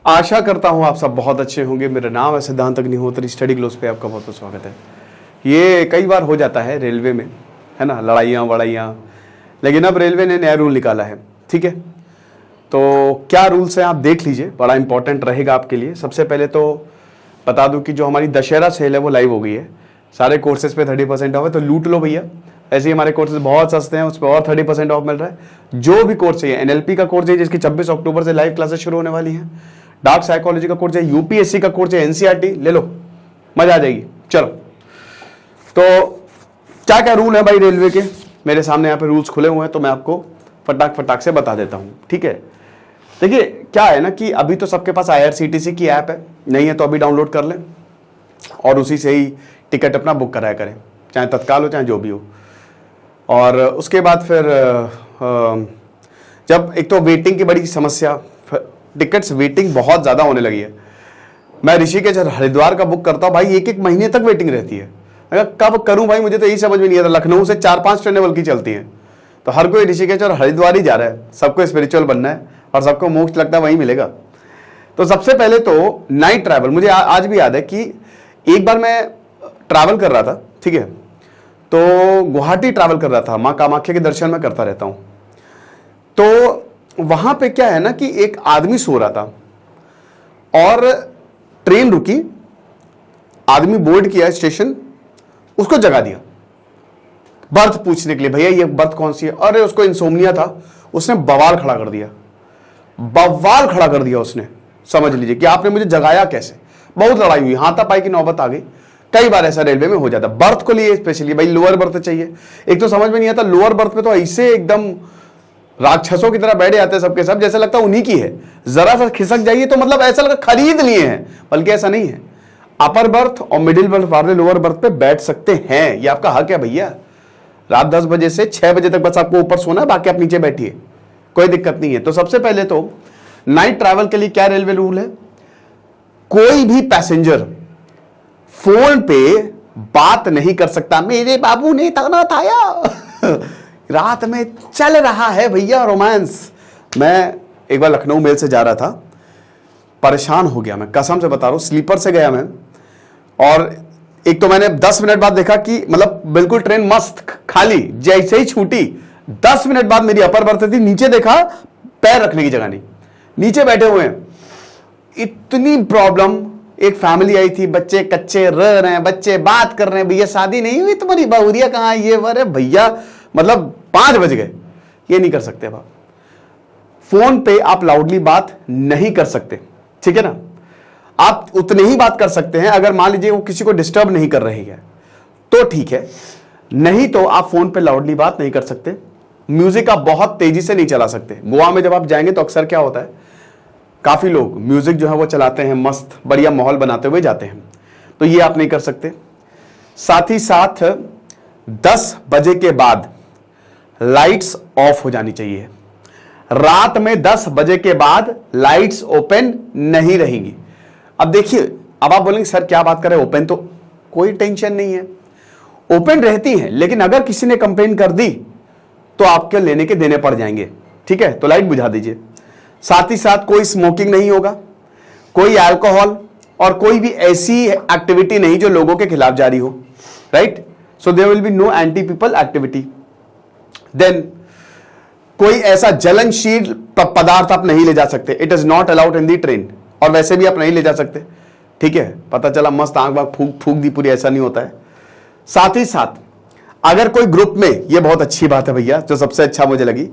आशा करता हूँ आप सब बहुत अच्छे होंगे। मेरा नाम है सिद्धांत अग्निहोत्री। स्टडी ग्लोस पे आपका बहुत बहुत स्वागत है। ये कई बार हो जाता है रेलवे में, है ना, लड़ाइयाँ वड़ाइयाँ, लेकिन अब रेलवे ने नया रूल निकाला है। ठीक है, तो क्या रूल्स हैं आप देख लीजिए, बड़ा इंपॉर्टेंट रहेगा आपके लिए। सबसे पहले तो बता दूं कि जो हमारी दशहरा सेल है वो लाइव हो गई है। सारे कोर्सेज पे 30% ऑफ है, तो लूट लो भैया। ऐसे ही हमारे कोर्सेज बहुत सस्ते हैं, उस पर और 30% ऑफ मिल रहा है। जो भी कोर्स चाहिए, एनएलपी का कोर्स है जिसकी 26 अक्टूबर से लाइव क्लासेस शुरू होने वाली हैं, डार्क साइकोलॉजी का कोर्स है, यूपीएससी का कोर्स है, एनसीईआरटी ले लो, मजा आ जाएगी। चलो, तो क्या क्या रूल है भाई रेलवे के, मेरे सामने यहाँ पे रूल्स खुले हुए हैं, तो मैं आपको फटाक फटाक से बता देता हूँ। ठीक है, देखिए क्या है ना कि अभी तो सबके पास आईआरसीटीसी की ऐप है, नहीं है तो अभी डाउनलोड कर लें और उसी से ही टिकट अपना बुक कराया करें, चाहे तत्काल हो चाहे जो भी हो। और उसके बाद फिर जब एक तो वेटिंग की बड़ी समस्या, टिकट्स वेटिंग बहुत ज़्यादा होने लगी है। मैं ऋषिकेश हरिद्वार का बुक करता हूँ भाई, एक महीने तक वेटिंग रहती है। अगर कब करूँ भाई, मुझे तो यही समझ में नहीं आता। लखनऊ से 4-5 ट्रेनें बल्कि चलती हैं, तो हर कोई ऋषिकेश और हरिद्वार ही जा रहा है। सबको स्पिरिचुअल बनना है और सबको मोक्ष लगता है वहीं मिलेगा। तो सबसे पहले तो नाइट ट्रैवल, मुझे आज भी याद है कि एक बार मैं ट्रैवल कर रहा था, ठीक है, तो गुवाहाटी ट्रैवल कर रहा था, माँ कामाख्या के दर्शन मैं करता रहता हूँ। तो वहां पे क्या है ना कि एक आदमी सो रहा था और ट्रेन रुकी, आदमी बोर्ड किया स्टेशन, उसको जगा दिया बर्थ पूछने के लिए, भैया ये बर्थ कौन सी है। अरे उसको इंसोम्निया था, उसने बवाल खड़ा कर दिया, बवाल खड़ा कर दिया उसने। समझ लीजिए कि आपने मुझे जगाया कैसे। बहुत लड़ाई हुई, हाथापाई की नौबत आ गई। कई बार ऐसा रेलवे में हो जाता, बर्थ को लिए स्पेशली भाई लोअर बर्थ चाहिए। एक तो समझ में नहीं आता, लोअर बर्थ पे तो ऐसे एकदम राक्षसों की तरह बैठे आते हैं सबके सब, जैसे लगता है उन्हीं की है। जरा सा खिसक जाइए तो मतलब ऐसा लगता खरीद लिए हैं, बल्कि ऐसा नहीं है। अपर बर्थ और मिडिल बर्थ वाले लोअर बर्थ पे बैठ सकते हैं, ये आपका हक है भैया। रात 10 बजे से 6 बजे तक बस आपको ऊपर सोना है, बाकी आप नीचे बैठिए, कोई दिक्कत नहीं है। तो सबसे पहले तो नाइट ट्रैवल के लिए क्या रेलवे रूल है, कोई भी पैसेंजर फोन पे बात नहीं कर सकता। मेरे बाबू ने ताना थाया रात में चल रहा है भैया रोमांस। मैं एक बार लखनऊ मेल से जा रहा था, परेशान हो गया मैं, कसम से बता रहा हूं, स्लीपर से गया मैं। और एक तो मैंने 10 मिनट बाद देखा कि मतलब बिल्कुल ट्रेन मस्त खाली, जैसे ही छूटी 10 मिनट बाद मेरी अपर बर्थ थी, नीचे देखा पैर रखने की जगह नहीं, नीचे बैठे हुए हैं। इतनी प्रॉब्लम। एक फैमिली आई थी, बच्चे कच्चे रह रहे हैं, बच्चे बात कर रहे हैं, भैया शादी नहीं हुई तुम्हारी, बहुरिया कहाँ, ये अरे भैया मतलब 5 बज गए। ये नहीं कर सकते आप फोन पे, आप लाउडली बात नहीं कर सकते, ठीक है ना। आप उतने ही बात कर सकते हैं अगर मान लीजिए वो किसी को डिस्टर्ब नहीं कर रही है तो ठीक है, नहीं तो आप फोन पे लाउडली बात नहीं कर सकते। म्यूजिक आप बहुत तेजी से नहीं चला सकते। गोवा में जब आप जाएंगे तो अक्सर क्या होता है, काफी लोग म्यूजिक जो है वो चलाते हैं, मस्त बढ़िया माहौल बनाते हुए जाते हैं, तो ये आप नहीं कर सकते। साथ ही साथ 10 बजे के बाद लाइट्स ऑफ हो जानी चाहिए। रात में 10 बजे के बाद लाइट्स ओपन नहीं रहेंगी। अब देखिए, अब आप बोलेंगे सर क्या बात कर रहे हैं, ओपन तो कोई टेंशन नहीं है, ओपन रहती है, लेकिन अगर किसी ने कंप्लेन कर दी तो आपके लेने के देने पड़ जाएंगे, ठीक है, तो लाइट बुझा दीजिए। साथ ही साथ कोई स्मोकिंग नहीं होगा, कोई अल्कोहल और कोई भी ऐसी एक्टिविटी नहीं जो लोगों के खिलाफ जारी हो, right. So there will be no anti people activity. Then कोई ऐसा जलनशील पदार्थ आप नहीं ले जा सकते, it is not allowed in the train, और वैसे भी आप नहीं ले जा सकते, ठीक है। पता चला मस्त आंख बांख फूक दी पूरी, ऐसा नहीं होता है। साथ ही साथ अगर कोई ग्रुप में, ये बहुत अच्छी बात है भैया, जो सबसे अच्छा मुझे लगी,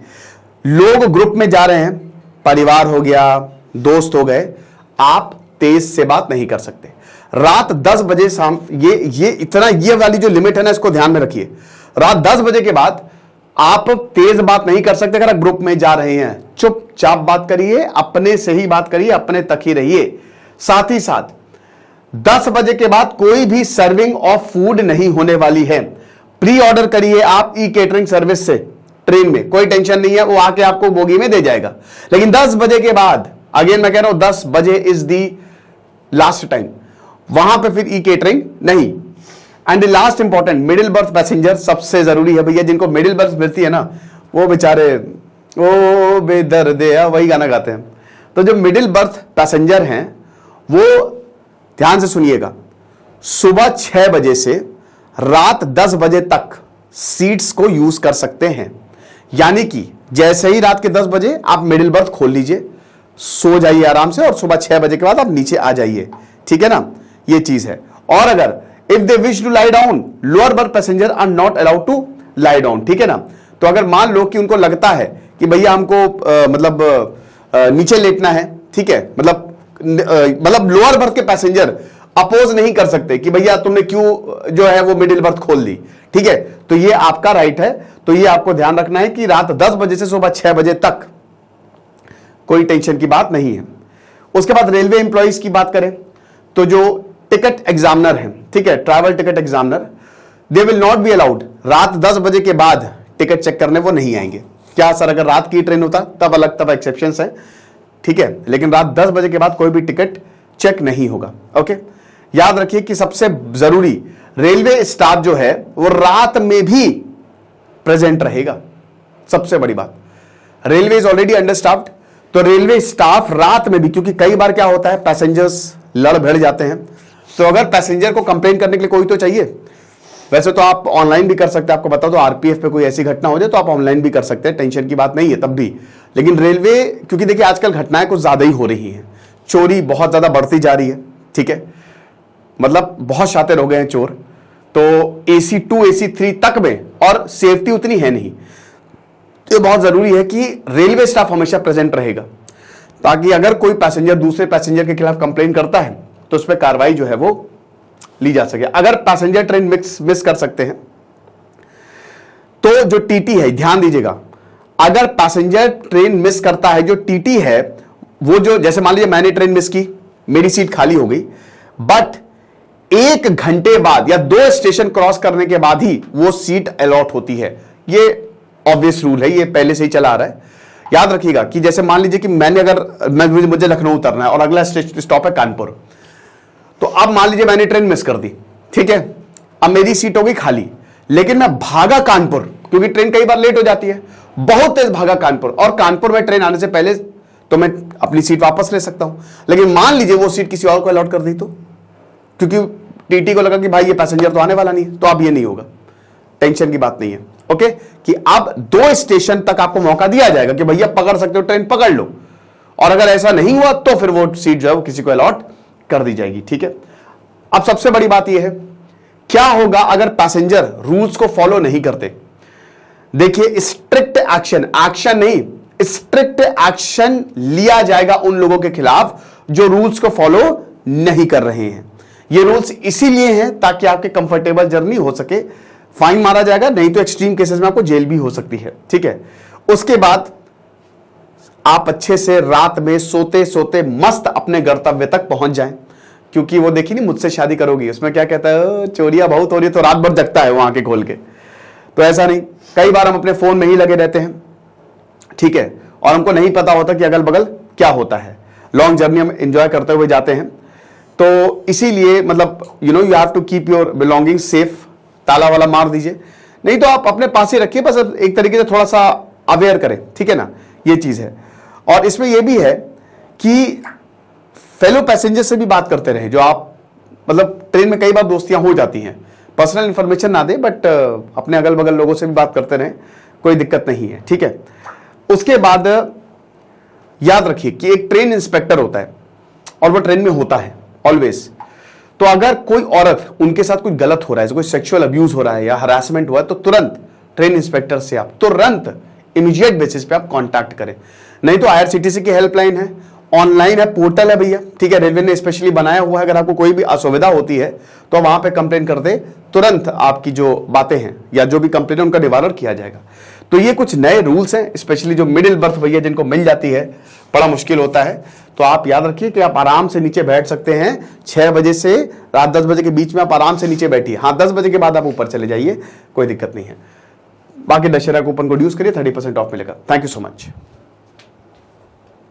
लोग ग्रुप में जा रहे हैं, परिवार हो गया, दोस्त हो गए, आप तेज से बात नहीं कर सकते। रात 10 बजे शाम, ये इतना, ये वाली जो लिमिट है ना, इसको ध्यान में रखिए। रात 10 बजे के बाद आप तेज बात नहीं कर सकते। अगर आप ग्रुप में जा रहे हैं, चुपचाप बात करिए, अपने से ही बात करिए, अपने तक ही रहिए। साथ ही साथ 10 बजे के बाद कोई भी सर्विंग ऑफ फूड नहीं होने वाली है। प्री ऑर्डर करिए आप ई केटरिंग सर्विस से, ट्रेन में कोई टेंशन नहीं है, वो आके आपको बोगी में दे जाएगा। लेकिन 10 बजे के बाद, अगेन मैं कह रहा हूं 10 बजे इज दी लास्ट टाइम, वहां पे फिर ई केटरिंग नहीं। And last important, middle birth passenger सबसे जरूरी है भैया। जिनको मिडिल बर्थ मिलती है ना, वो बेचारे ओ बेदर्दे, वही गाना गाते हैं, तो जो मिडिल बर्थ पैसेंजर हैं वो ध्यान से सुनिएगा, सुबह 6 बजे से रात 10 बजे तक सीट्स को यूज कर सकते हैं। यानी कि जैसे ही रात के 10 बजे आप मिडिल बर्थ खोल लीजिए, सो जाइए आराम से और सुबह 6 बजे के बाद आप नीचे आ जाइए, ठीक है ना, ये चीज है। और अगर if they wish to lie down, lower berth passenger are not allowed to lie down, ठीक है ना। तो अगर मान लो कि उनको लगता है कि भैया हमको नीचे लेटना है, ठीक है, मतलब लोअर बर्थ के पैसेंजर अपोज नहीं कर सकते कि भैया तुमने क्यों जो है वो मिडिल बर्थ खोल दी, ठीक है, तो ये आपका राइट है। तो ये आपको ध्यान रखना है कि रात 10 बजे से सुबह 6 बजे तक कोई टेंशन की बात नहीं है। उसके बाद रेलवे एम्प्लॉइज की बात करें तो जो टिकट एग्जामिनर हैं, ठीक है, travel ticket examiner, they will not be allowed, रात 10 बजे के बाद टिकट चेक करने वो नहीं आएंगे। क्या सर, अगर रात की ट्रेन होता तब अलग, तब एक्सेप्शंस है, ठीक है, लेकिन रात 10 बजे के बाद कोई भी टिकट चेक नहीं होगा। ओके, याद रखिए कि सबसे जरूरी, रेलवे स्टाफ जो है वो रात में भी प्रेजेंट रहेगा। सबसे बड़ी बात, रेलवे इज ऑलरेडी अंडरस्टाफ्ड, तो रेलवे स्टाफ रात में भी, क्योंकि कई बार क्या होता है पैसेंजर्स लड़ भिड़ जाते हैं, तो अगर पैसेंजर को कंप्लेन करने के लिए कोई तो चाहिए। वैसे तो आप ऑनलाइन भी कर सकते हैं, आपको बता दो आरपीएफ पे कोई ऐसी घटना हो जाए तो आप ऑनलाइन भी कर सकते हैं, टेंशन की बात नहीं है तब भी। लेकिन रेलवे, क्योंकि देखिए आजकल घटनाएं कुछ ज्यादा ही हो रही हैं, चोरी बहुत ज्यादा बढ़ती जा रही है, ठीक है, मतलब बहुत शातिर हो गए हैं चोर, तो AC 2 AC 3 तक में, और सेफ्टी उतनी है नहीं। तो बहुत जरूरी है कि रेलवे स्टाफ हमेशा प्रेजेंट रहेगा, ताकि अगर कोई पैसेंजर दूसरे पैसेंजर के खिलाफ कंप्लेन करता है तो उस पर कार्रवाई जो है वो ली जा सके। अगर पैसेंजर ट्रेन मिस कर सकते हैं तो जो टीटी है, ध्यान दीजिएगा, अगर पैसेंजर ट्रेन मिस करता है, जो टीटी है वो, जो जैसे मान लीजिए मैंने ट्रेन मिस की, मेरी सीट खाली हो गई, बट 1 घंटे बाद या 2 स्टेशन क्रॉस करने के बाद ही वो सीट अलॉट होती है। ये ऑब्वियस रूल है, ये पहले से ही चला आ रहा है। याद रखिएगा कि जैसे मान लीजिए कि मुझे लखनऊ उतरना है और अगला स्टॉप है कानपुर, तो अब मान लीजिए मैंने ट्रेन मिस कर दी, ठीक है, अब मेरी सीट हो गई खाली, लेकिन मैं भागा कानपुर, क्योंकि ट्रेन कई बार लेट हो जाती है, बहुत तेज भागा कानपुर, और कानपुर में ट्रेन आने से पहले तो मैं अपनी सीट वापस ले सकता हूं। लेकिन मान लीजिए वो सीट किसी और को अलॉट कर दी, तो क्योंकि टीटी को लगा कि भाई ये पैसेंजर तो आने वाला नहीं है, तो अब ये नहीं होगा, टेंशन की बात नहीं है। ओके, कि अब 2 स्टेशन तक आपको मौका दिया जाएगा कि भैया पकड़ सकते हो, ट्रेन पकड़ लो, और अगर ऐसा नहीं हुआ तो फिर वो सीट जो है वो किसी को अलॉट कर दी जाएगी, ठीक है। अब सबसे बड़ी बात यह है, क्या होगा अगर पैसेंजर रूल्स को फॉलो नहीं करते। देखिए, स्ट्रिक्ट एक्शन नहीं, स्ट्रिक्ट एक्शन लिया जाएगा उन लोगों के खिलाफ जो रूल्स को फॉलो नहीं कर रहे हैं। ये रूल्स इसीलिए हैं ताकि आपके कंफर्टेबल जर्नी हो सके, फाइन मारा जाएगा, नहीं तो एक्सट्रीम केसेस में आपको जेल भी हो सकती है, ठीक है। उसके बाद आप अच्छे से रात में सोते सोते मस्त अपने गंतव्य तक पहुंच जाएं, क्योंकि वो देखी नहीं मुझसे शादी करोगी, उसमें क्या कहता है, चोरियां बहुत हो रही है, तो रात भर जगता है वहां के खोल के। तो ऐसा नहीं, कई बार हम अपने फोन में ही लगे रहते हैं, ठीक है, और हमको नहीं पता होता कि अगल बगल क्या होता है। लॉन्ग जर्नी हम एंजॉय करते हुए जाते हैं, तो इसीलिए मतलब you have to keep your belonging safe, ताला वाला मार दीजिए, नहीं तो आप अपने पास ही रखिए, बस एक तरीके से थोड़ा सा अवेयर करें, ठीक है ना, ये चीज है। और इसमें यह भी है कि फेलो पैसेंजर से भी बात करते रहे, जो आप मतलब ट्रेन में कई बार दोस्तियां हो जाती हैं, पर्सनल इंफॉर्मेशन ना दे, बट अपने अगल बगल लोगों से भी बात करते रहे, कोई दिक्कत नहीं है, ठीक है। उसके बाद याद रखिए कि एक ट्रेन इंस्पेक्टर होता है, और वो ट्रेन में होता है ऑलवेज। तो अगर कोई औरत, उनके साथ कोई गलत हो रहा है, कोई सेक्सुअल अब्यूज हो रहा है या हरासमेंट हुआ है, तो तुरंत ट्रेन इंस्पेक्टर से आप तुरंत इमीडिएट बेसिस पे आप कांटेक्ट करें। नहीं तो IRCTC की हेल्पलाइन है, ऑनलाइन है, पोर्टल है भैया, ठीक है, रेलवे ने स्पेशली बनाया हुआ है। अगर आपको कोई भी असुविधा होती है तो वहां पे कंप्लेन कर दे, तुरंत आपकी जो बातें हैं या जो भी कंप्लेन है उनका निवारण किया जाएगा। तो ये कुछ नए रूल्स हैं, स्पेशली जो मिडिल बर्थ भैया जिनको मिल जाती है बड़ा मुश्किल होता है, तो आप याद रखिए कि आप आराम से नीचे बैठ सकते हैं। 6 बजे से रात 10 बजे के बीच में आप आराम से नीचे बैठिए। हाँ, 10 बजे के बाद आप ऊपर चले जाइए, कोई दिक्कत नहीं है। बाकी दशहरा कूपन को यूज करिए, 30% ऑफ मिलेगा। Thank you so much.